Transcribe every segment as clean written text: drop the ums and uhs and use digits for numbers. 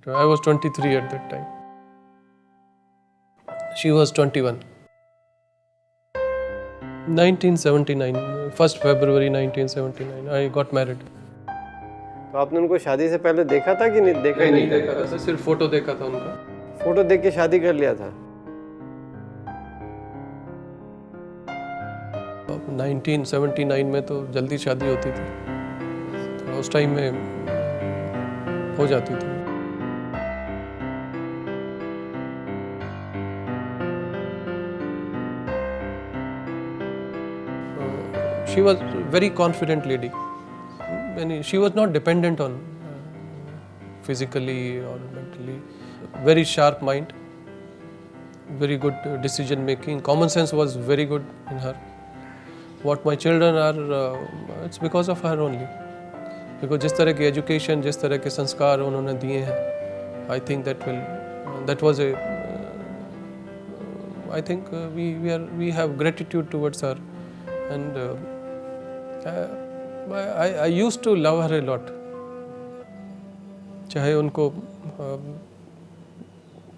I was 23 at that time. She was 21. 1979, 1st February 1979, I got married. तो आपने उनको शादी से पहले देखा था कि नहीं देखा? नहीं देखा था, सिर्फ फोटो देखा था उनका. फोटो देख के शादी कर लिया था? 1979 में तो जल्दी शादी होती थी, तो उस टाइम में हो जाती थी. She was very confident lady. She was not dependent on physically or mentally. Very sharp mind, very good decision making. Common sense was very good in her. What my children are, it's because of her only. Because जिस तरह की education, जिस तरह के संस्कार उन्होंने दिए हैं, I think that was a, I think we have gratitude towards her, and I used to love her a lot. चाहे उनको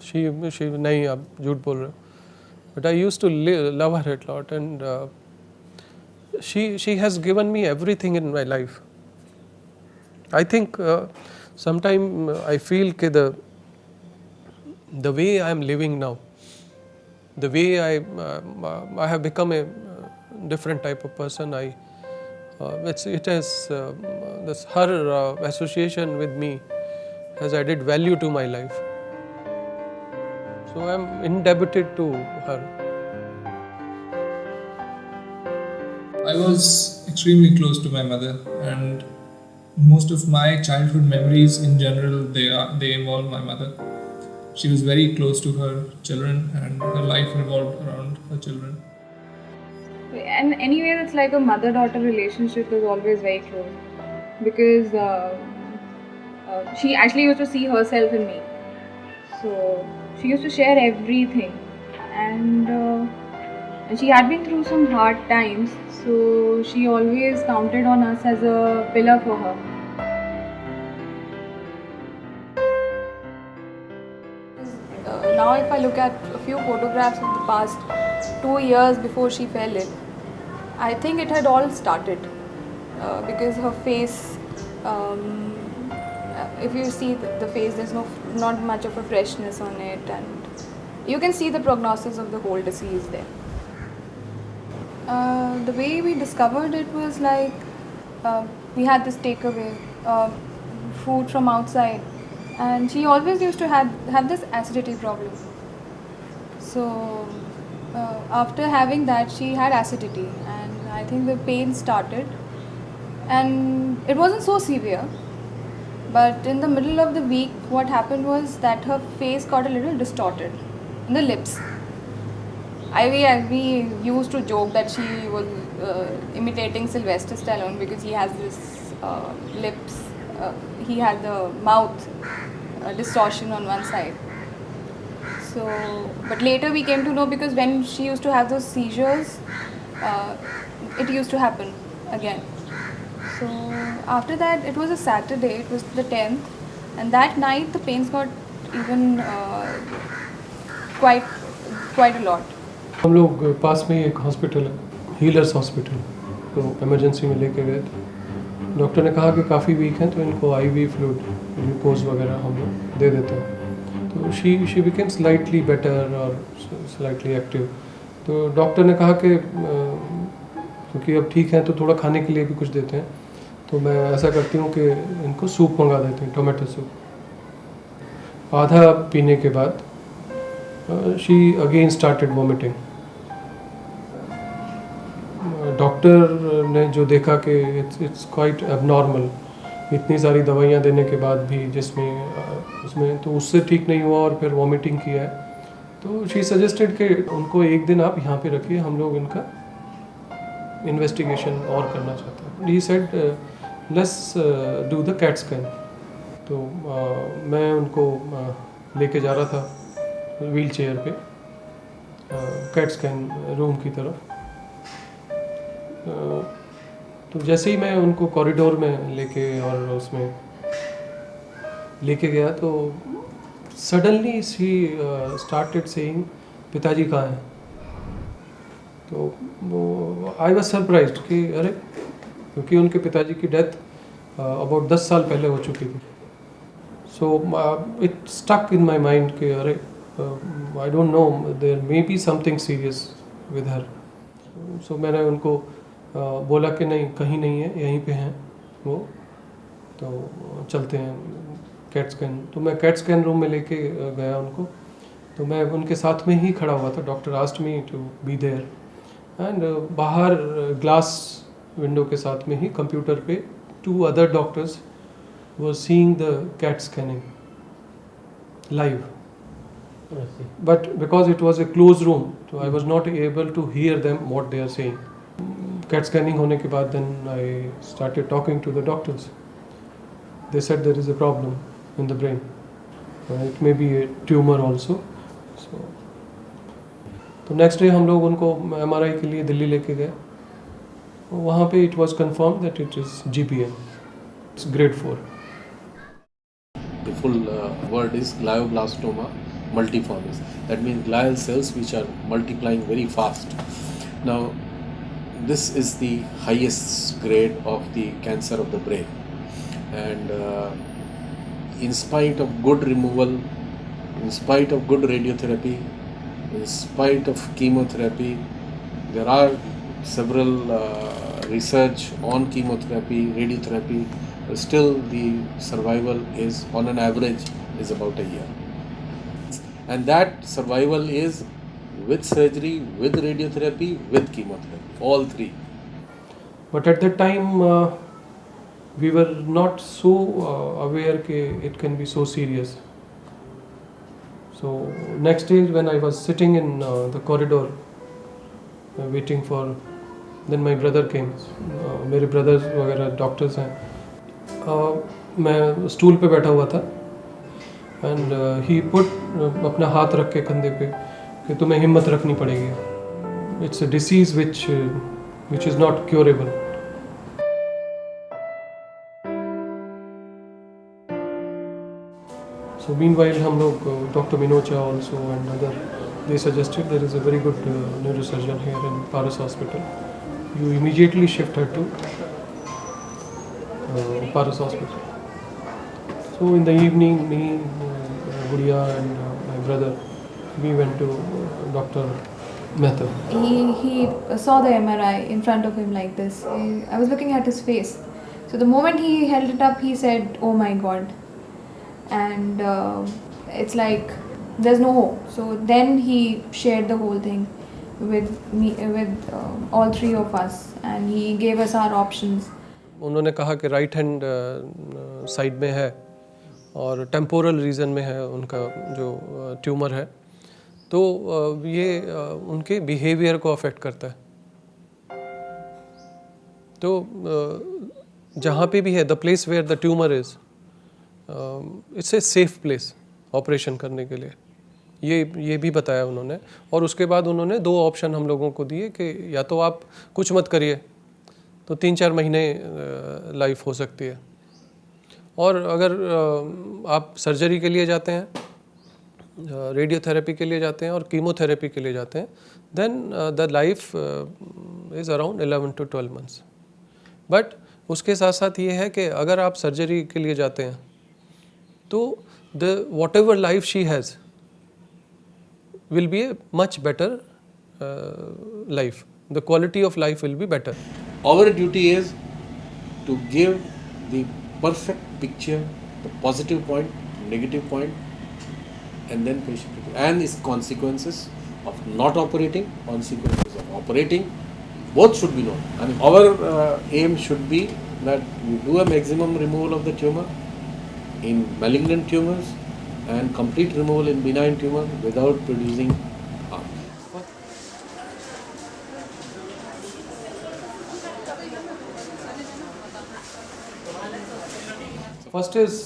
she नहीं, आप झूठ बोल रहे हो, but I used to love her a lot, and she has given me everything in my life. I think sometime I feel that the way I am living now, the way I have become a different type of person. It has this her association with me has added value to my life. So I am indebted to her. I was extremely close to my mother, and most of my childhood memories in general they involve my mother. She was very close to her children, and her life revolved around her children. And anyway, it's like a mother-daughter relationship is always very close, because she actually used to see herself in me. So she used to share everything, and she had been through some hard times, so she always counted on us as a pillar for her. Now if I look at a few photographs of the past 2 years before she fell ill, I think it had all started because her face, if you see the face, there's not much of a freshness on it, and you can see the prognosis of the whole disease there. The way we discovered it was like we had this takeaway food from outside, and she always used to have this acidity problem. So after having that, she had acidity, and I think the pain started, and it wasn't so severe. But in the middle of the week, what happened was that her face got a little distorted in the lips. We used to joke that she was imitating Sylvester Stallone, because he has this lips, he had the mouth distortion on one side. So, but later we came to know, because when she used to have those seizures, it used to happen again. So after that, it was a Saturday, it was the 10th, and that night the pains got even quite a lot. हम लोग पास में ही एक hospital है, healers hospital, तो emergency में लेके गए थे. डॉक्टर ने कहा कि काफ़ी वीक हैं, तो इनको IV फ्लूइड, ग्लूकोज वगैरह हम लोग दे देते हैं. तो शी बिकेम स्लाइटली बेटर और स्लाइटली एक्टिव. तो डॉक्टर ने कहा कि क्योंकि अब ठीक हैं तो थोड़ा खाने के लिए भी कुछ देते हैं. तो मैं ऐसा करती हूँ कि इनको सूप मंगा देती हूँ, टोमेटो सूप. आधा पीने के बाद she again started vomiting. Doctor ने जो देखा कि इट्स क्वाइट एबनॉर्मल, इतनी सारी दवाइयाँ देने के बाद भी उसमें तो उससे ठीक नहीं हुआ और फिर वॉमिटिंग किया है. तो शी सजेस्टेड कि उनको एक दिन आप यहाँ पे रखिए, हम लोग इनका इन्वेस्टिगेशन और करना चाहते हैं. He said let's do the cat scan. तो मैं उनको लेके जा रहा था व्हील चेयर पे कैट स्कैन रूम की तरफ. तो जैसे ही मैं उनको कॉरिडोर में लेके और उसमें लेके गया, तो suddenly she started saying, पिताजी कहाँ हैं? तो आई वॉज सरप्राइज्ड कि अरे, क्योंकि उनके पिताजी की डेथ अबाउट 10 साल पहले हो चुकी थी. So it stuck in my mind कि अरे, I don't know, there may be something serious with her. So मैंने उनको बोला कि नहीं, कहीं नहीं है, यहीं पे हैं वो, तो चलते हैं कैट स्कैन. तो मैं कैट स्कैन रूम में लेके गया उनको. तो मैं उनके साथ में ही खड़ा हुआ था. Doctor asked me to be there, and बाहर ग्लास विंडो के साथ में ही कंप्यूटर पे 2 other doctors were seeing the CAT scanning live. But because it was a closed room, so I was not able to hear them what they are saying. CAT scanning होने के बाद then I started talking to the doctors. They said there is a problem in the brain. It may be a tumor also. So तो next day हम लोग उनको MRI के लिए दिल्ली लेके गए. वहाँ पे it was confirmed that it is GBM. It's grade 4. The full word is glioblastoma multiformis. That means glial cells which are multiplying very fast. Now, this is the highest grade of the cancer of the brain, and in spite of good removal, in spite of good radiotherapy, in spite of chemotherapy, there are several research on chemotherapy, radiotherapy. Still the survival is on an average is about a year, and that survival is with surgery, with radiotherapy, with chemotherapy, all 3. But at that time we were not so aware that it can be so serious. So next day when I was sitting in the corridor waiting for, then my brother came. मेरे brothers वगैरह doctors हैं. मैं stool पे बैठा हुआ था, and he put अपना हाथ रख के कंधे पे कि तुम्हें हिम्मत रखनी पड़ेगी. It's a disease which is not curable. So meanwhile हम लोग doctor Minocha also and other, they suggested there is a very good neurosurgeon here in Paras hospital. You immediately shift her to Paras Hospital. So in the evening, me, Gudiya and my brother, we went to Dr. Mehta. He saw the MRI in front of him like this. I was looking at his face. So the moment he held it up, he said, "Oh my God," and it's like there's no hope. So then he shared the whole thing with me, with all 3 of us, and he gave us our options. उन्होंने कहा कि right hand side में है और temporal reason में है उनका जो ट्यूमर है, तो ये उनके बिहेवियर को अफेक्ट करता है. तो जहाँ पे भी है, the place where the tumour is, it's a safe place operation करने के लिए, ये भी बताया उन्होंने. और उसके बाद उन्होंने 2 ऑप्शन हम लोगों को दिए कि या तो आप कुछ मत करिए, तो 3-4 महीने लाइफ हो सकती है, और अगर आप सर्जरी के लिए जाते हैं, रेडियोथेरेपी के लिए जाते हैं और कीमोथेरेपी के लिए जाते हैं, then the life is around 11 to 12 months. But उसके साथ साथ ये है कि अगर आप सर्जरी के लिए जाते हैं तो the what ever life she has will be a much better life. The quality of life will be better. Our duty is to give the perfect picture, the positive point, negative point, and then patient and its consequences of not operating, consequences of operating, both should be known. I mean, our aim should be that we do a maximum removal of the tumor in malignant tumors and complete removal in benign tumor without producing harm. First is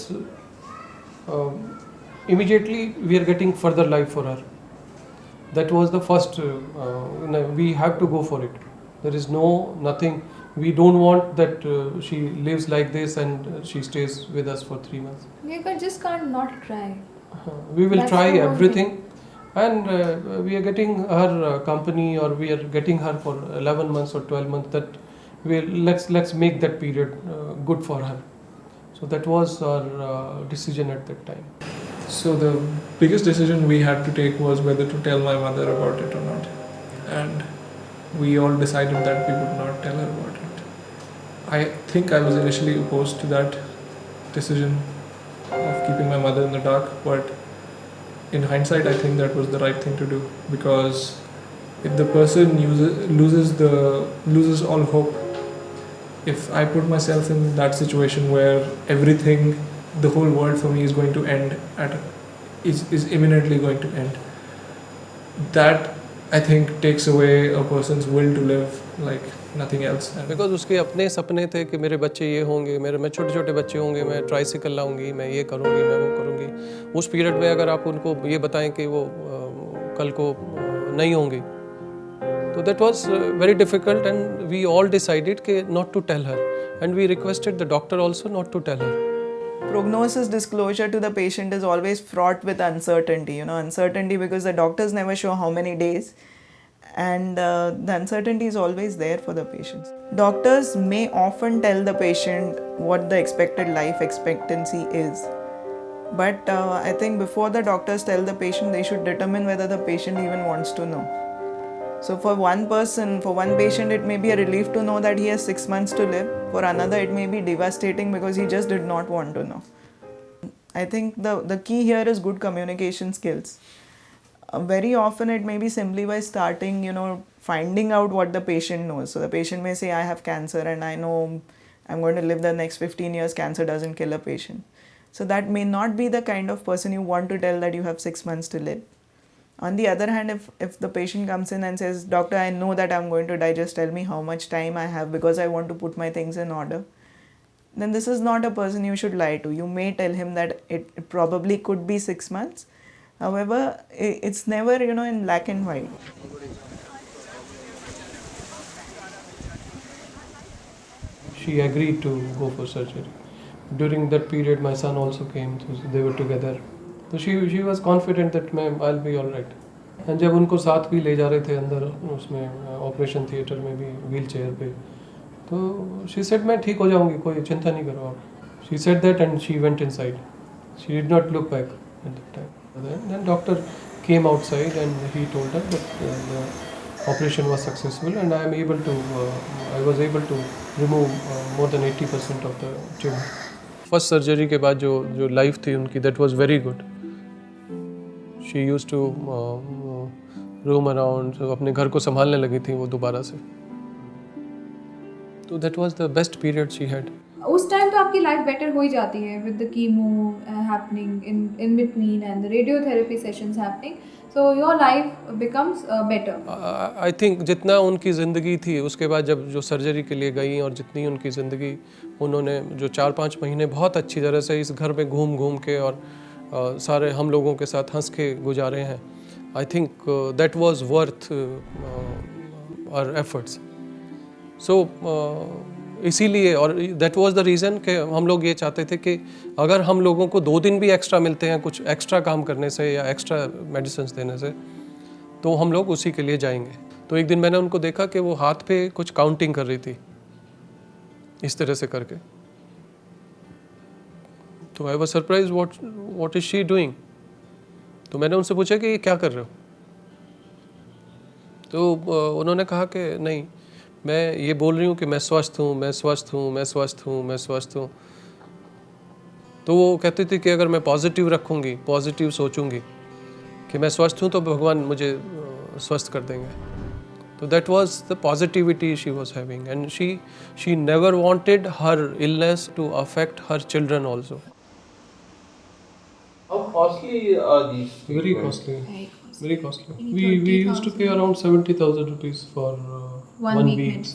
immediately we are getting further life for her. That was the first. We have to go for it. There is nothing. We don't want that she lives like this and she stays with us for 3 months. We just can't not try. We will That's try the whole everything, thing. and we are getting her company, or we are getting her for 11 months or 12 months. That let's make that period good for her. So that was our decision at that time. So the biggest decision we had to take was whether to tell my mother about it or not. And we all decided that we would not tell her about it. I think I was initially opposed to that decision of keeping my mother in the dark, but in hindsight, I think that was the right thing to do, because if the person loses all hope, if I put myself in that situation where everything, the whole world for me is going to end is imminently going to end, that I think takes away a person's will to live like nothing else. Because उसके अपने सपने थे कि मेरे बच्चे ये होंगे, मैं छोटे छोटे बच्चे होंगे, मैं ट्राइसिकल लाऊंगी, मैं ये करूँगी, मैं वो करूँगी. उस पीरियड में अगर आप उनको ये बताएं कि वो कल को नहीं होंगी, तो that was very difficult, and we all decided कि not to tell her, and we requested the doctor also not to tell her. Prognosis disclosure to the patient is always fraught with uncertainty. Uncertainty because the doctors never show how many days, and the uncertainty is always there for the patients. Doctors may often tell the patient what the expected life expectancy is, but I think before the doctors tell the patient, they should determine whether the patient even wants to know. So for one patient, it may be a relief to know that he has 6 months to live. For another, it may be devastating because he just did not want to know. I think the key here is good communication skills. Very often it may be simply by starting, finding out what the patient knows. So the patient may say, I have cancer and I know I'm going to live the next 15 years. Cancer doesn't kill a patient. So that may not be the kind of person you want to tell that you have 6 months to live. On the other hand, if the patient comes in and says, Doctor, I know that I'm going to die, just tell me how much time I have because I want to put my things in order, then this is not a person you should lie to. You may tell him that it probably could be 6 months. However, it's never, in black and white. She agreed to go for surgery. During that period, my son also came, so they were together. So she was confident that ma'am, I'll be all right. And जब उनको साथ भी ले जा रहे थे अंदर उसमें ऑपरेशन थिएटर में भी व्हील चेयर पे, तो she said मैं ठीक हो जाऊंगी, कोई चिंता नहीं करो आप. She said that and she went inside. She did not look back at that time. Then doctor came outside and he told her that the operation was successful and I was able to remove more than 80% of the tumor. First surgery के बाद जो life थी उनकी, that was very good. She used to roam around, so अपने घर को संभालने लगी थी वो दोबारा से. तो that was the best period she had. उस टाइम तो आपकी लाइफ बेटर हो ही जाती है with the chemo happening in between and the radiotherapy sessions happening, so your life becomes better. I think जितना उनकी ज़िंदगी थी उसके बाद जब जो सर्जरी के लिए गई और जितनी उनकी ज़िंदगी उन्होंने जो 4-5 महीने बहुत अच्छी तरह से इस घर में घूम के और सारे हम लोगों के साथ हंस के गुजारे हैं. I think that was worth our efforts. So इसीलिए, और दैट वाज द रीज़न कि हम लोग ये चाहते थे कि अगर हम लोगों को 2 दिन भी एक्स्ट्रा मिलते हैं कुछ एक्स्ट्रा काम करने से या एक्स्ट्रा मेडिसिन देने से, तो हम लोग उसी के लिए जाएंगे. तो एक दिन मैंने उनको देखा कि वो हाथ पे कुछ काउंटिंग कर रही थी इस तरह से करके. तो I was surprise what is she doing. तो मैंने उनसे पूछा कि ये क्या कर रहे हो. तो उन्होंने कहा कि नहीं, मैं ये बोल रही हूँ कि मैं स्वस्थ हूँ, मैं स्वस्थ हूँ, मैं स्वस्थ हूँ, मैं स्वस्थ हूँ. तो वो कहती थी कि अगर मैं पॉजिटिव रखूँगी, पॉजिटिव सोचूँगी कि मैं स्वस्थ हूँ तो भगवान मुझे स्वस्थ कर देंगे. तो that was the positivity she was having, and she never wanted her illness to affect her children also. How costly are these? Very costly. Very costly. We used to pay around 70,000 rupees for one week.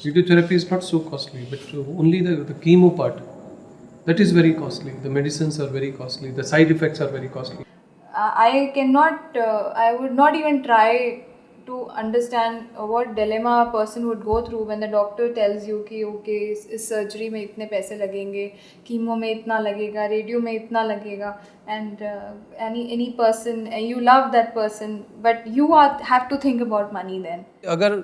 Radiotherapy is not so costly, but only the chemo part, that is very costly. The medicines are very costly. The side effects are very costly. I would not even try to understand what dilemma a person would go through when the doctor tells you कि okay इस surgery में इतने पैसे लगेंगे, chemo में इतना लगेगा, radio में इतना लगेगा, and any person you love that person but you have to think about money then. अगर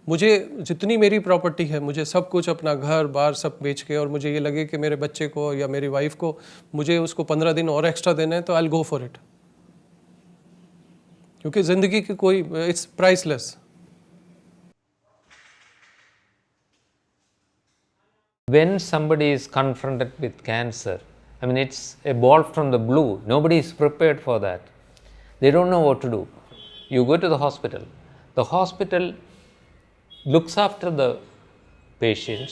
मुझे जितनी मेरी प्रॉपर्टी है, मुझे सब कुछ अपना घर बार सब बेच के, और मुझे ये लगे कि मेरे बच्चे को या मेरी वाइफ को मुझे उसको 15 दिन और एक्स्ट्रा देना है, तो I will go for it, क्योंकि ज़िंदगी की कोई it's priceless. When somebody is confronted with cancer, I mean, it's a ball from the blue. Nobody is prepared for that. They don't know what to do. You go to the hospital. The hospital looks after the patient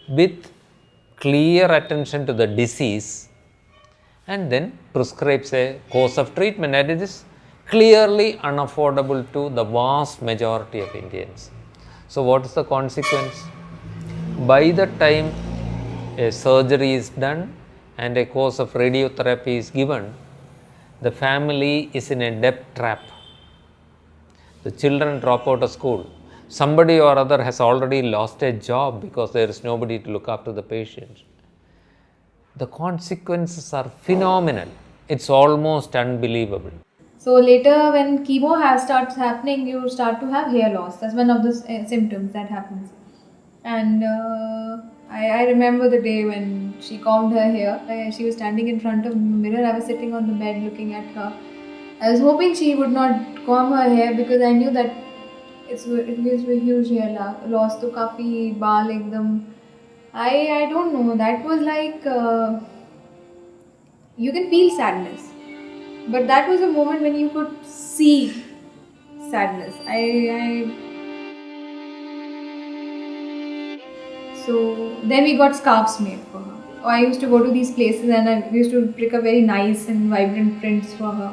with clear attention to the disease, and then prescribes a course of treatment, and it is clearly unaffordable to the vast majority of Indians. So what is the consequence? By the time a surgery is done and a course of radiotherapy is given, the family is in a debt trap. The children drop out of school. Somebody or other has already lost a job because there is nobody to look after the patient. The consequences are phenomenal. It's almost unbelievable. So later when chemo starts happening, you start to have hair loss. That's one of the symptoms that happens. And I remember the day when she combed her hair. She was standing in front of the mirror. I was sitting on the bed looking at her. I was hoping she would not comb her hair because I knew that it gives a huge hair loss. तो काफी बाल एकदम, I don't know. That was like you can feel sadness, but that was a moment when you could see sadness. So then we got scarves made for her. I used to go to these places and I used to pick up very nice and vibrant prints for her.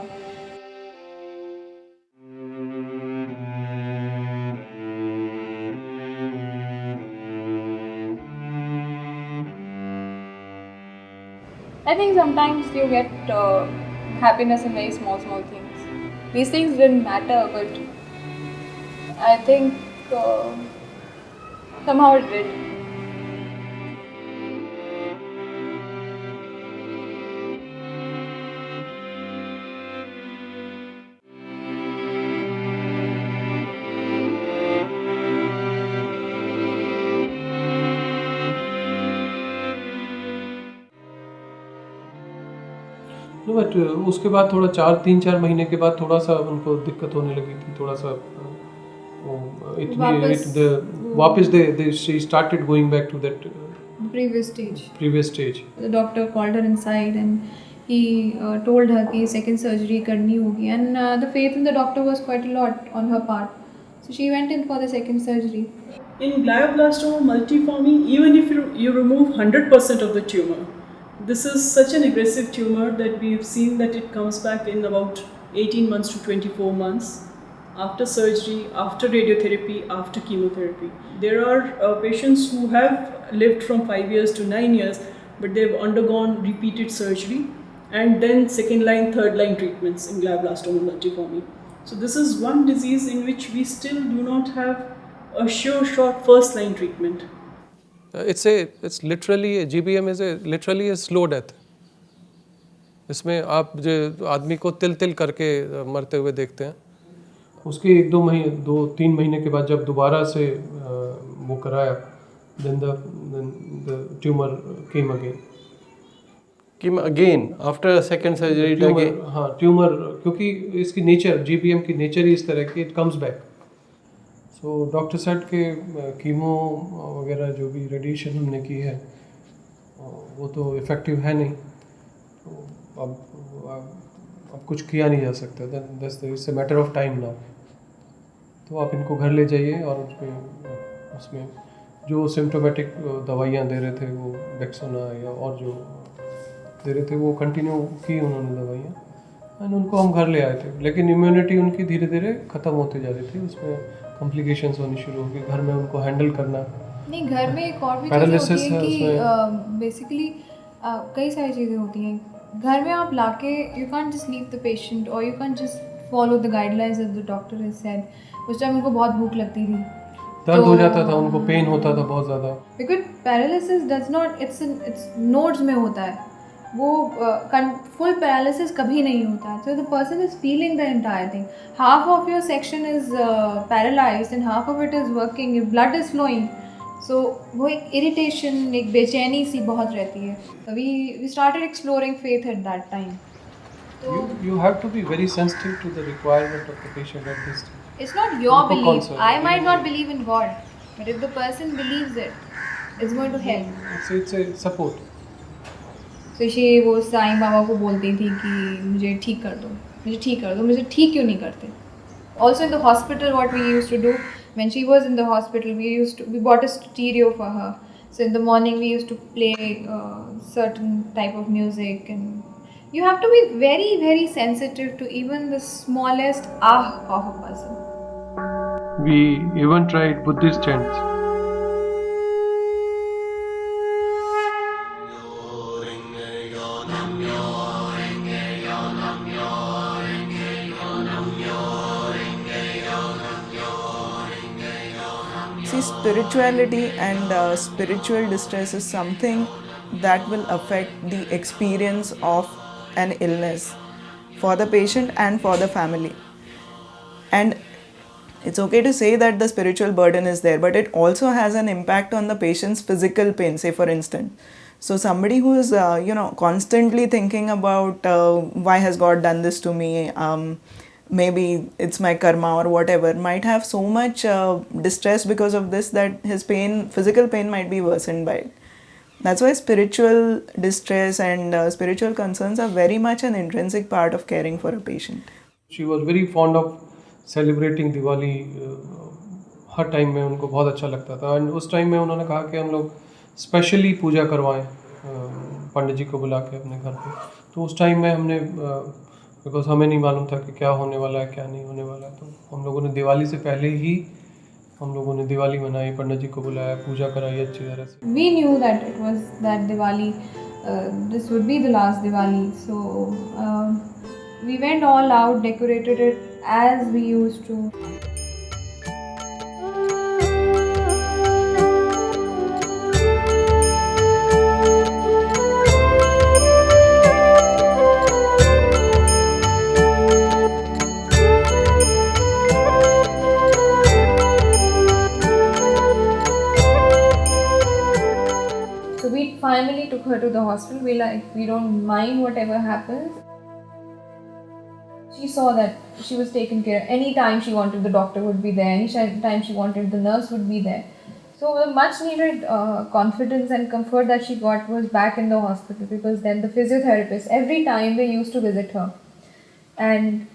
I think sometimes you get happiness in very small things. These things didn't matter, but I think somehow it did. But उसके बाद थोड़ा 3-4 महीने के बाद थोड़ा सा उनको दिक्कत होने लगी थी, थोड़ा सा वापस she started going back to that previous stage. The doctor called her inside and he told her कि second surgery करनी होगी, and the faith in the doctor was quite a lot on her part. So she went in for the second surgery. In glioblastoma multiforme, even if you remove 100% of the tumor, this is such an aggressive tumor that we have seen that it comes back in about 18 months to 24 months after surgery, after radiotherapy, after chemotherapy. There are patients who have lived from 5 years to 9 years, but they've undergone repeated surgery and then second line, third line treatments in glioblastoma multiforme. So this is one disease in which we still do not have a sure shot first line treatment. It's literally GBM is literally a slow death. इसमें आप जो आदमी को तिल करके मरते हुए देखते हैं, उसके 2-3 महीने के बाद जब दोबारा से वो कराया, then the tumor came again. Came again after second surgery again. हाँ, ट्यूमर क्योंकि इसकी नेचर GBM की नेचर ही इस तरह की, it comes back. So doctor said के कीमो वगैरह जो भी रेडिएशन हमने की है वो तो इफ़ेक्टिव है नहीं, तो अब कुछ किया नहीं जा सकता. It's a matter of time now. तो आप इनको घर ले जाइए और उसमें जो सिम्टोमेटिक दवाइयाँ दे रहे थे, वो बेक्सोना या और जो दे रहे थे, वो कंटिन्यू की उन्होंने दवाइयाँ, एंड उनको हम घर ले आए थे. लेकिन इम्यूनिटी उनकी धीरे धीरे ख़त्म होती जा रही थी, उसमें कॉम्प्लिकेशंस होनी शुरू हो गई. घर में उनको हैंडल करना, नहीं, घर में एक और भी चीज़ होती है कि बेसिकली कई सारी चीज़ें होती हैं घर में. आप लाके you can't just leave the patient और you can't just follow the guidelines that the doctor has said. उस टाइम उनको बहुत भूख लगती थी. दर्द हो जाता था उनको, पेन होता था बहुत ज़्यादा. Because paralysis does not, it's nodes में होता है. वो full paralysis कभी नहीं होता है. So the person is feeling the entire thing. Half of your section is paralyzed and half of it is working. Your blood is flowing. So वो एक irritation, एक बेचैनी सी बहुत रहती है. We started exploring faith at that time. You have to be very sensitive to the requirement of the patient at this time. It's not your उनको belief. concern. I might not believe in God, but if the person believes it, it's going to help. It's a support. So she वो साईं बाबा को बोलती थी कि मुझे ठीक कर दो, मुझे ठीक कर दो, मुझे ठीक क्यों नहीं करते? Also in the hospital, what we used to do when she was in the hospital, we bought a stereo for her. So in the morning we used to play certain type of music, and you have to be very, very sensitive to even the smallest of a person. We even tried Buddhist chants. See, spirituality and spiritual distress is something that will affect the experience of an illness for the patient and for the family. And it's okay to say that the spiritual burden is there, but it also has an impact on the patient's physical pain, say for instance. So somebody who is constantly thinking about why has God done this to me, maybe it's my karma or whatever, might have so much distress because of this that his pain, physical pain, might be worsened by it. That's why spiritual distress and spiritual concerns are very much an intrinsic part of caring for a patient. She was very fond of celebrating Diwali. Her time में उनको बहुत अच्छा लगता था. And उस time में उन्होंने कहा कि हम लोग स्पेशली पूजा करवाएं पंडित जी को बुला के अपने घर पे. तो उस टाइम में हमने बिकॉज हमें नहीं मालूम था कि क्या होने वाला है क्या नहीं होने वाला है, तो हम लोगों ने दिवाली से पहले ही हम लोगों ने दिवाली मनाई, पंडित जी को बुलाया, पूजा कराई अच्छी तरह से. We knew that it was that Diwali, this would be the last Diwali, so we went all out, decorated it as we used to. So we finally took her to the hospital. We don't mind whatever happens. She saw that she was taken care of. Anytime she wanted, the doctor would be there. Anytime she wanted, the nurse would be there. So the much needed confidence and comfort that she got was back in the hospital, because then the physiotherapist, every time they used to visit her, and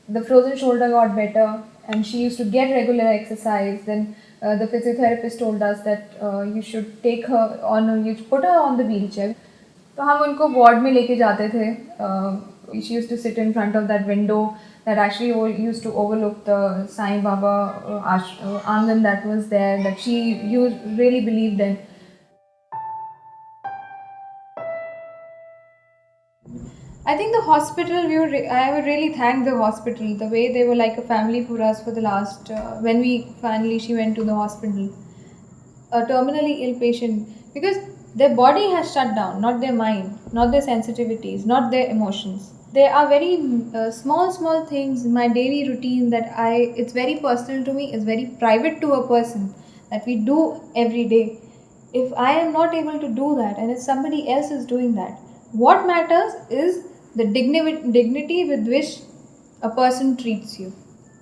the frozen shoulder got better and she used to get regular exercise. Then the physiotherapist told us that you should take her on, you should put her on the wheelchair. तो हम उनको ward में लेके जाते थे. She used to sit in front of that window that actually used to overlook the Sai Baba Angan that was there, that she really believed in. I think the hospital, I would really thank the hospital, the way they were like a family for us for the last, when she went to the hospital, a terminally ill patient, because their body has shut down, not their mind, not their sensitivities, not their emotions. There are very small things in my daily routine that it's very personal to me, it's very private to a person, that we do every day. If I am not able to do that and if somebody else is doing that, what matters is the dignity with which a person treats you.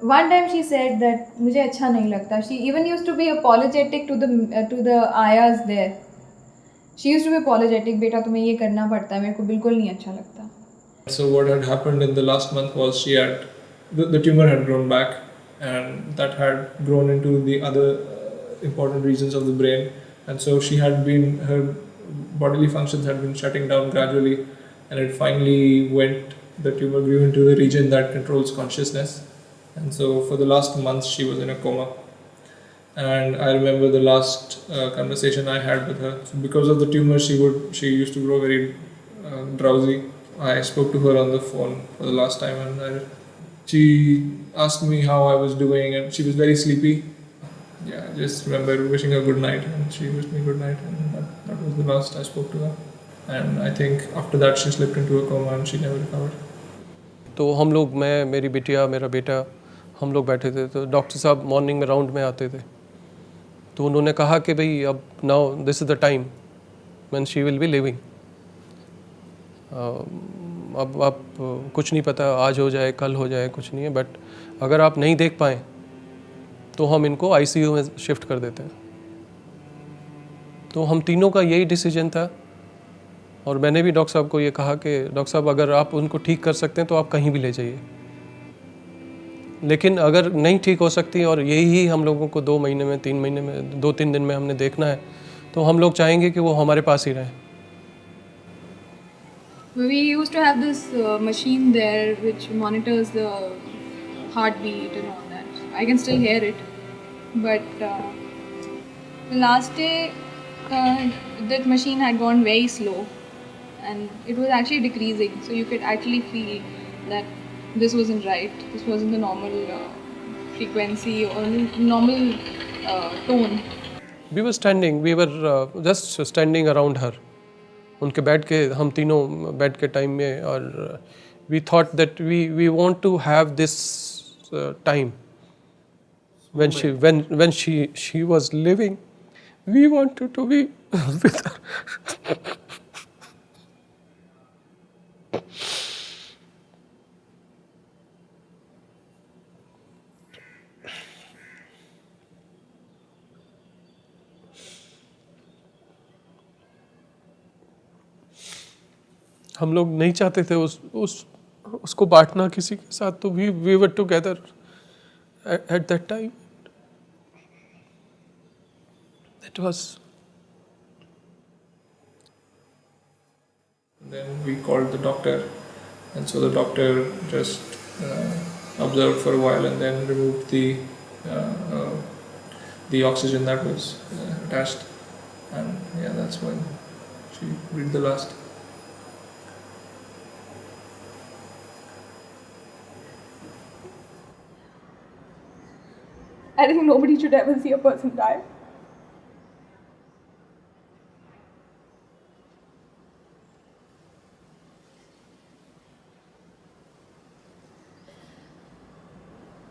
One time she said that मुझे अच्छा नहीं लगता. She even used to be apologetic to the ayas there. She used to be apologetic, बेटा तुम्हें ये करना पड़ता है, मेरे को बिल्कुल नहीं अच्छा लगता. So what had happened in the last month was the tumor had grown back, and that had grown into the other important regions of the brain, and so her bodily functions had been shutting down gradually, and it finally the tumor grew into the region that controls consciousness, and so for the last month she was in a coma. And I remember the last conversation I had with her. So because of the tumor, she used to grow very drowsy. I spoke to her on the phone for the last time, and She asked me how I was doing, and she was very sleepy. Yeah, I just remember wishing her good night, and she wished me good night, and that was the last I spoke to her. And I think after that she slipped into a coma and she never recovered. तो हम लोग, मैं, मेरी बिटिया, मेरा बेटा, हम लोग बैठे थे, तो डॉक्टर साहब मॉर्निंग में राउंड में आते थे, तो उन्होंने कहा कि भाई अब now this is the time when she will be living. अब आप कुछ नहीं पता, आज हो जाए कल हो जाए, कुछ नहीं है, बट अगर आप नहीं देख पाएँ तो हम इनको आईसीयू में शिफ्ट कर देते हैं। तो हम तीनों का यही डिसीजन था, और मैंने भी डॉक्टर साहब को ये कहा कि डॉक्टर साहब अगर आप उनको ठीक कर सकते हैं तो आप कहीं भी ले जाइए, लेकिन अगर नहीं ठीक हो सकती और यही हम लोगों को 2 महीने में, 3 महीने में, 2-3 दिन में हमने देखना है, तो हम लोग चाहेंगे कि वो हमारे पास ही रहें। We used to have this machine there which monitors the heartbeat and all that. I can still hear it. But the last day, that machine had gone very slow and it was actually decreasing. So you could actually feel that this wasn't right. This wasn't the normal frequency or normal tone. We were just standing around her. उनके bed के, हम तीनों bed के time में, और we thought that we want to have this time when she was living, we wanted to be with her. हम लोग नहीं चाहते थे उसको बांटना किसी के साथ, तो we were together at that time. It was. Then we called the doctor, and so the doctor just observed for a while and then removed the oxygen that was attached, and yeah, that's when she breathed the last. I think nobody should ever see a person die.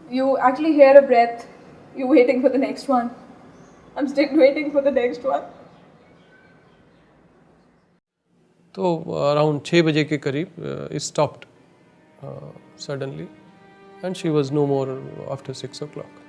You actually hear a breath, you're waiting for the next one. I'm still waiting for the next one. तो around 6 बजे के करीब it stopped suddenly, and she was no more after 6 o'clock.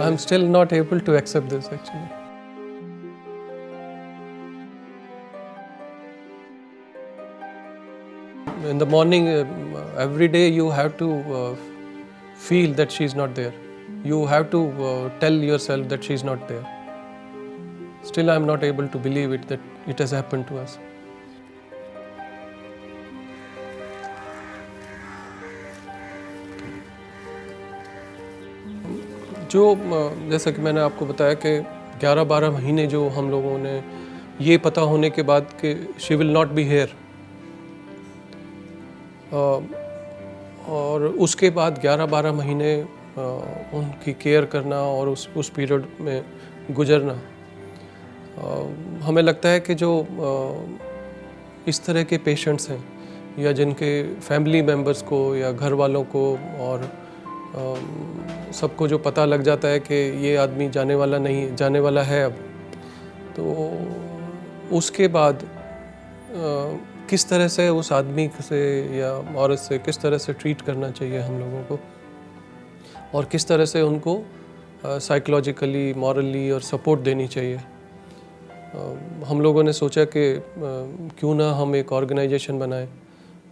I'm still not able to accept this actually. In the morning, every day you have to feel that she's not there. You have to tell yourself that she's not there. Still, I'm not able to believe it that it has happened to us. जो जैसा कि मैंने आपको बताया कि 11-12 महीने जो हम लोगों ने ये पता होने के बाद कि she will not be here, और उसके बाद 11-12 महीने उनकी केयर करना और उस पीरियड में गुजरना, हमें लगता है कि जो इस तरह के पेशेंट्स हैं या जिनके फैमिली मेम्बर्स को या घर वालों को और सबको जो पता लग जाता है कि ये आदमी जाने वाला है अब, तो उसके बाद किस तरह से उस आदमी से या औरत से किस तरह से ट्रीट करना चाहिए हम लोगों को, और किस तरह से उनको साइकोलॉजिकली, मॉरली और सपोर्ट देनी चाहिए। हम लोगों ने सोचा कि क्यों ना हम एक ऑर्गेनाइजेशन बनाएं,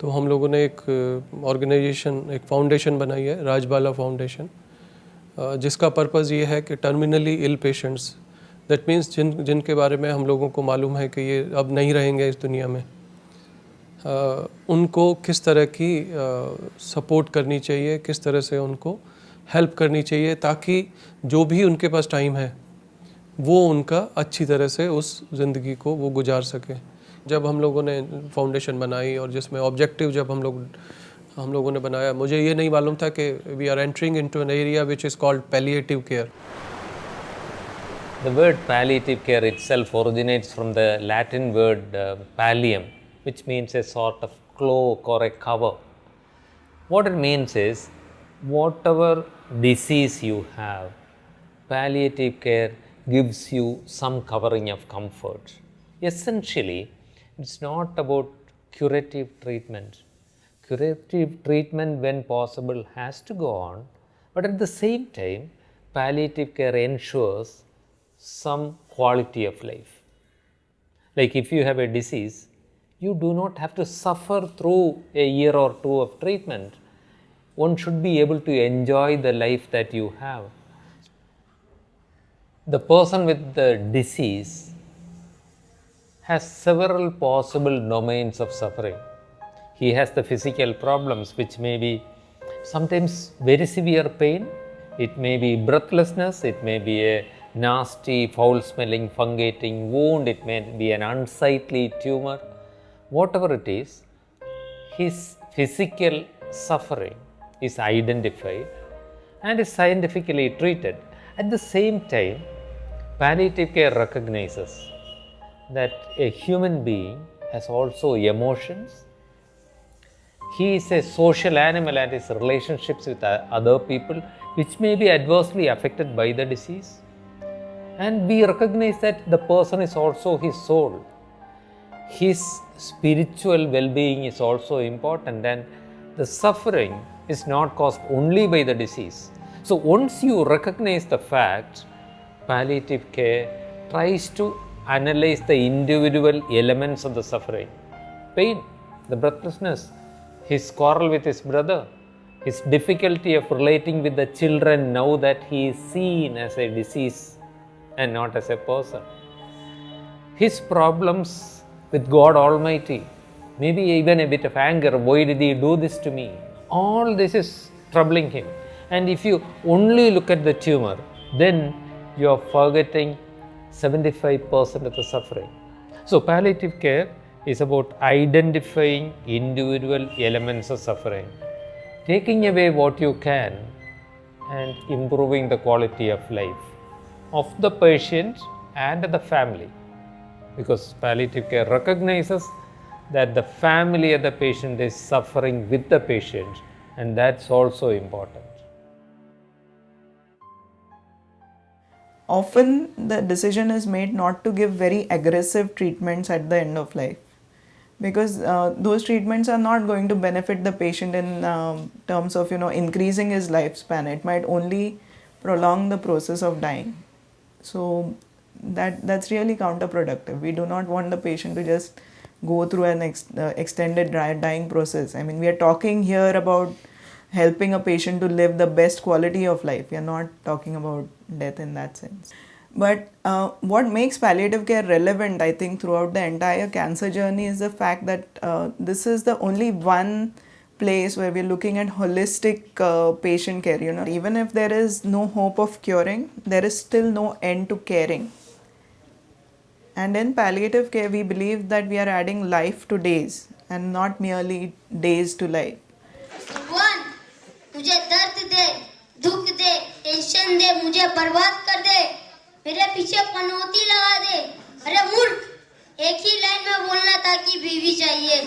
तो हम लोगों ने एक फाउंडेशन बनाई है, राजबाला फाउंडेशन, जिसका पर्पज़ ये है कि terminally ill patients, that means जिनके बारे में हम लोगों को मालूम है कि ये अब नहीं रहेंगे इस दुनिया में, उनको किस तरह की सपोर्ट करनी चाहिए, किस तरह से उनको हेल्प करनी चाहिए, ताकि जो भी उनके पास टाइम है वो उनका अच्छी तरह से उस ज़िंदगी को वो गुजार सके। जब हम लोगों ने फाउंडेशन बनाई और जिसमें ऑब्जेक्टिव जब हम लोगों ने बनाया, मुझे ये नहीं मालूम था कि we are entering into an area which is called palliative care. The word palliative care itself originates from the Latin word pallium, which means a sort of cloak or a cover. What it means is, whatever disease you have, palliative care gives you some covering of comfort. Essentially, it's not about curative treatment. Curative treatment, when possible, has to go on, but at the same time, palliative care ensures some quality of life. Like if you have a disease, you do not have to suffer through a year or two of treatment. One should be able to enjoy the life that you have. The person with the disease has several possible domains of suffering. He has the physical problems, which may be sometimes very severe pain. It may be breathlessness, it may be a nasty, foul-smelling, fungating wound, it may be an unsightly tumor. Whatever it is, his physical suffering is identified and is scientifically treated. At the same time, palliative care recognizes that a human being has also emotions. He is a social animal and his relationships with other people, which may be adversely affected by the disease. And we recognize that the person is also his soul. His spiritual well-being is also important, and the suffering is not caused only by the disease. So once you recognize the fact, palliative care tries to analyze the individual elements of the suffering. Pain, the breathlessness, his quarrel with his brother, his difficulty of relating with the children now that he is seen as a disease and not as a person. His problems with God Almighty, maybe even a bit of anger, why did he do this to me? All this is troubling him. And if you only look at the tumor, then you are forgetting 75% of the suffering. So palliative care is about identifying individual elements of suffering, taking away what you can, and improving the quality of life of the patient and the family. Because palliative care recognizes that the family of the patient is suffering with the patient, and that's also important. Often the decision is made not to give very aggressive treatments at the end of life, because those treatments are not going to benefit the patient in terms of increasing his lifespan. It might only prolong the process of dying. So that's really counterproductive. We do not want the patient to just go through an extended dying process. I mean, we are talking here about helping a patient to live the best quality of life. We are not talking about death in that sense. But what makes palliative care relevant, I think, throughout the entire cancer journey is the fact that this is the only one place where we're looking at holistic patient care. Even if there is no hope of curing, there is still no end to caring. And in palliative care, we believe that we are adding life to days and not merely days to life. भगवान मुझे दर्द दे, दुख दे, tension दे, मुझे बर्बाद कर दे, मेरे पीछे पनौती लगा दे। अरे मूर्ख, एक ही लाइन में बोलना था कि बीवी चाहिए।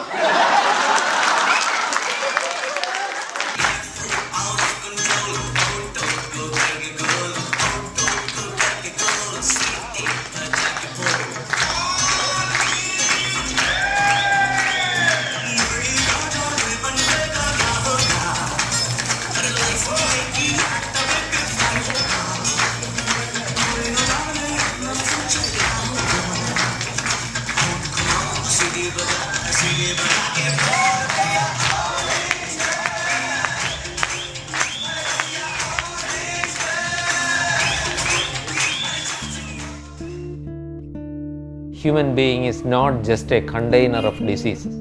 human being is not just a container of diseases.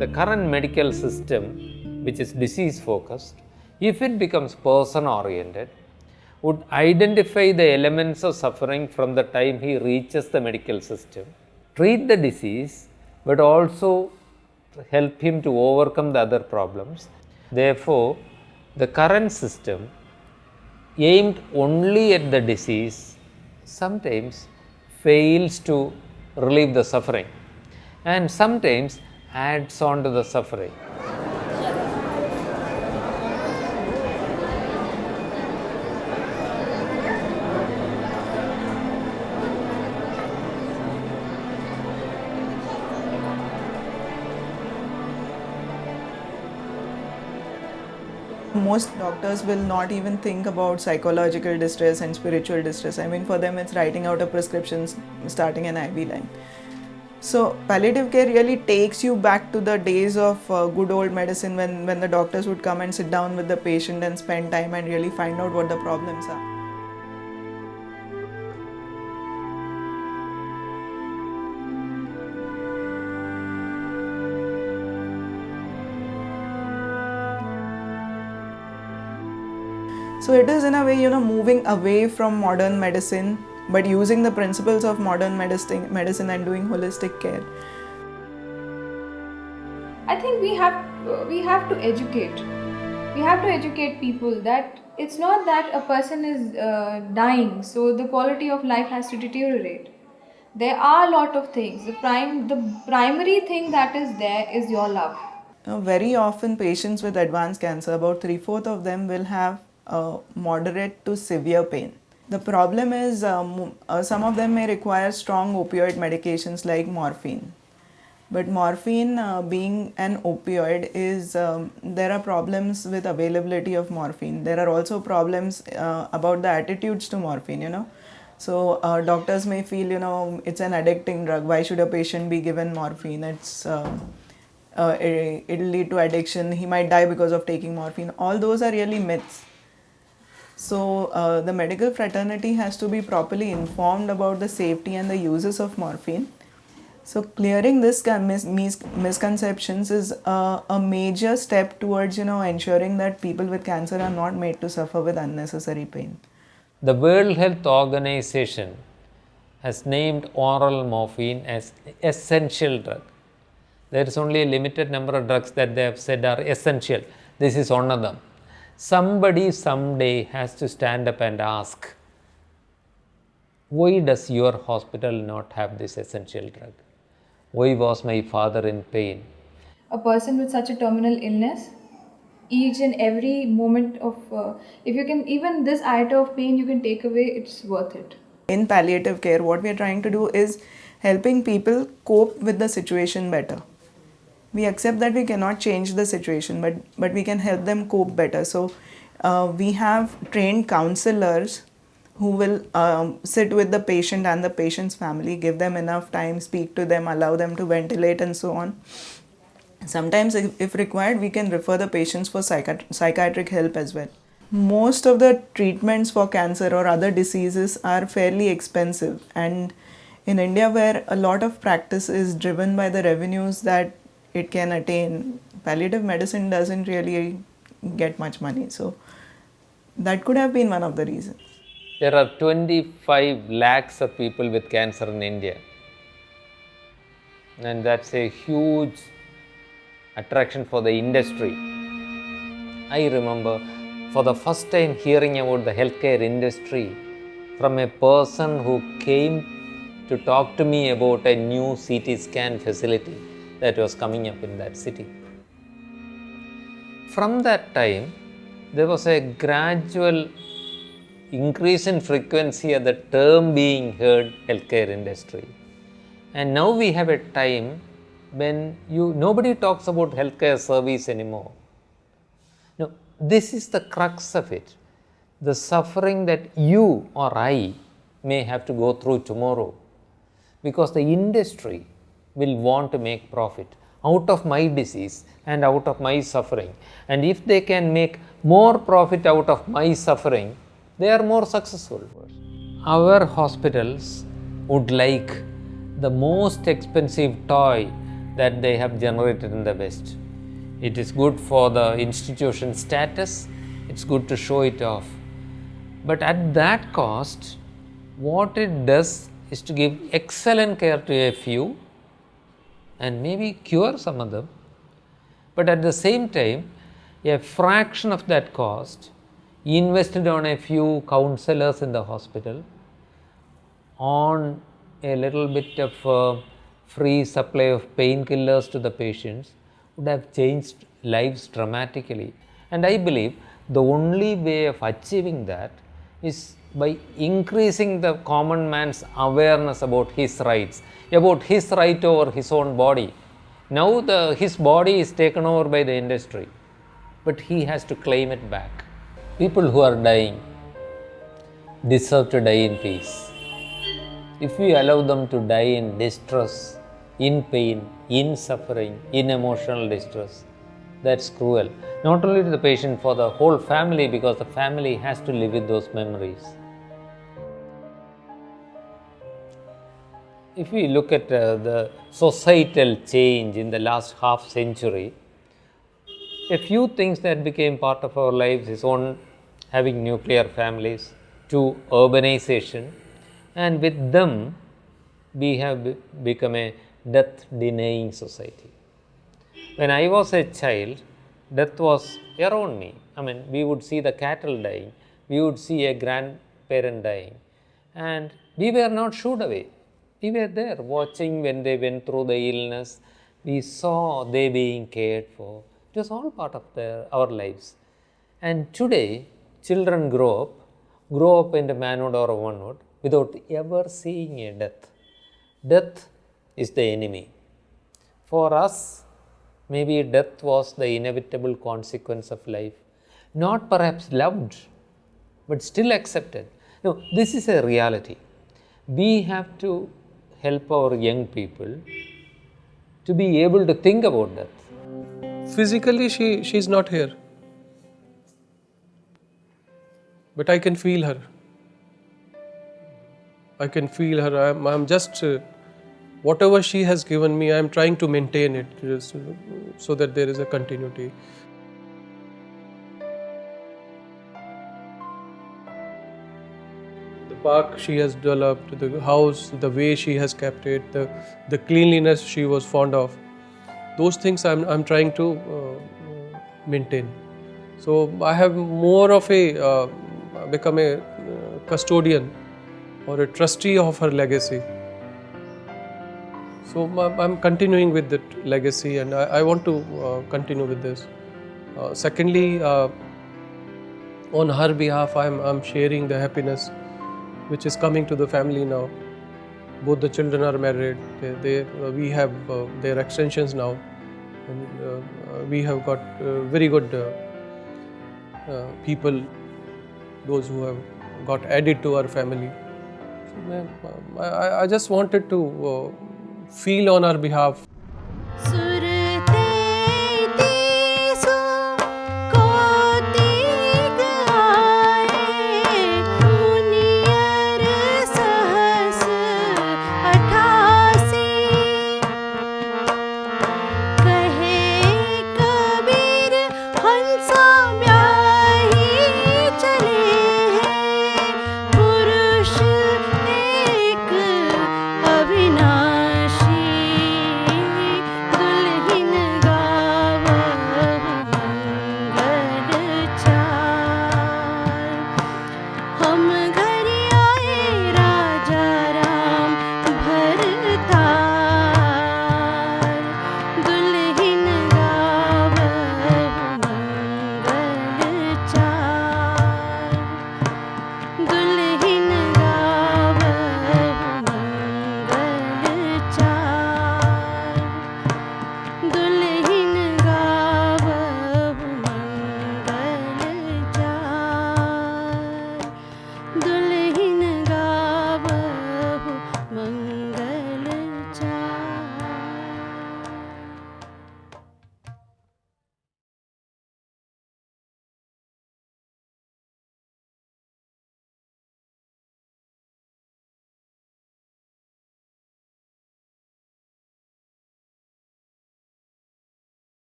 The current medical system, which is disease focused, if it becomes person oriented, would identify the elements of suffering from the time he reaches the medical system, treat the disease, but also help him to overcome the other problems. Therefore, the current system aimed only at the disease sometimes fails to relieve the suffering and sometimes adds on to the suffering. Most doctors will not even think about psychological distress and spiritual distress. I mean, for them, it's writing out a prescription, starting an IV line. So, palliative care really takes you back to the days of good old medicine when the doctors would come and sit down with the patient and spend time and really find out what the problems are. So it is in a way, moving away from modern medicine, but using the principles of modern medicine and doing holistic care. I think we have to educate. We have to educate people that it's not that a person is dying, so the quality of life has to deteriorate. There are a lot of things. The primary thing that is there is your love. Very often patients with advanced cancer, about 3/4 of them will have moderate to severe pain. The problem is some of them may require strong opioid medications like morphine. But morphine being an opioid is, there are problems with availability of morphine. There are also problems about the attitudes to morphine, So doctors may feel, it's an addicting drug. Why should a patient be given morphine? It'll lead to addiction. He might die because of taking morphine. All those are really myths. So the medical fraternity has to be properly informed about the safety and the uses of morphine. So clearing this misconceptions is a major step towards ensuring that people with cancer are not made to suffer with unnecessary pain. The World Health Organization has named oral morphine as essential drug. There is only a limited number of drugs that they have said are essential. This is one of them. Somebody someday has to stand up and ask, why does your hospital not have this essential drug? Why was my father in pain? A person with such a terminal illness, each and every moment of, if you can, even this iota of pain you can take away, it's worth it. In palliative care, what we are trying to do is helping people cope with the situation better. We accept that we cannot change the situation, but we can help them cope better. So we have trained counselors who will sit with the patient and the patient's family, give them enough time, speak to them, allow them to ventilate and so on. Sometimes if required, we can refer the patients for psychiatric help as well. Most of the treatments for cancer or other diseases are fairly expensive, and in India, where a lot of practice is driven by the revenues that it can attain, palliative medicine doesn't really get much money. So that could have been one of the reasons. There are 25 lakhs of people with cancer in India, and that's a huge attraction for the industry. I remember for the first time hearing about the healthcare industry from a person who came to talk to me about a new CT scan facility that was coming up in that city. From that time, there was a gradual increase in frequency of the term being heard healthcare industry. And now we have a time when nobody talks about healthcare service anymore. Now, this is the crux of it. The suffering that you or I may have to go through tomorrow, because the industry will want to make profit out of my disease and out of my suffering. And if they can make more profit out of my suffering, they are more successful. Our hospitals would like the most expensive toy that they have generated in the West. It is good for the institution status, it's good to show it off. But at that cost, what it does is to give excellent care to a few and maybe cure some of them. But at the same time, a fraction of that cost invested on a few counselors in the hospital, on a little bit of free supply of painkillers to the patients, would have changed lives dramatically. And I believe the only way of achieving that is by increasing the common man's awareness about his rights, about his right over his own body. Now his body is taken over by the industry, but he has to claim it back. People who are dying deserve to die in peace. If we allow them to die in distress, in pain, in suffering, in emotional distress, that's cruel. Not only to the patient, for the whole family, because the family has to live with those memories. If we look at the societal change in the last half century, a few things that became part of our lives is one, having nuclear families, two, urbanization, and with them we have become a death denying society. When I was a child, death was around me. I mean, we would see the cattle dying, we would see a grandparent dying, and we were not shooed away. We were there watching when they went through the illness. We saw they being cared for. It was all part of our lives. And today, children grow up into manhood or womanhood without ever seeing a death. Death is the enemy. For us, maybe death was the inevitable consequence of life. Not perhaps loved, but still accepted. No, this is a reality. We have to help our young people to be able to think about death. Physically, she's not here, but I can feel her. I can feel her. I'm just whatever she has given me, I'm trying to maintain it, just so that there is a continuity. The park she has developed, the house, the way she has kept it, the cleanliness she was fond of, those things I'm trying to maintain. So I have more of a become a custodian or a trustee of her legacy. So I'm continuing with that legacy, and I want to continue with this. Secondly, on her behalf, I'm sharing the happiness which is coming to the family now. Both the children are married. We have their extensions now, and we have got very good people, those who have got added to our family. So, I just wanted to feel on our behalf